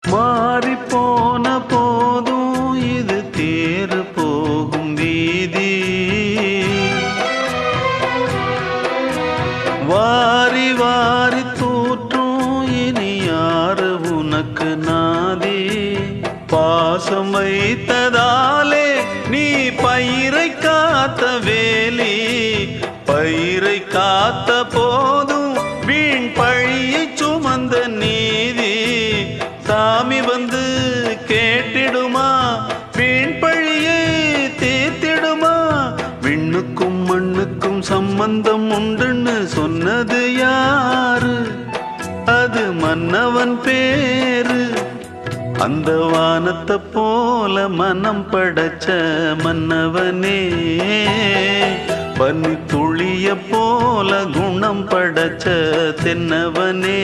மாறி போன போதும் இது தேறு போகும் வீதி. வாரி வாரி தூற்றும் இனி யாரு உனக்கு நாதி. பாசம் வைத்ததாலே நீ பயிரை காத்த வேலி. பயிரை காத்த போதும் வீண் பழியை சுமந்த நீதி. சாமி வந்து கேட்டிடுமா, வீண் பழியை தீர்த்திடுமா. விண்ணுக்கும் மண்ணுக்கும் சம்பந்தம் உண்டுன்னு சொன்னது யாரு? அது மன்னவன் பேரு. அந்த வானத்தை போல மனம் படைச்ச மன்னவனே, பனி துளிய போல குணம் படைச்ச தென்னவனே.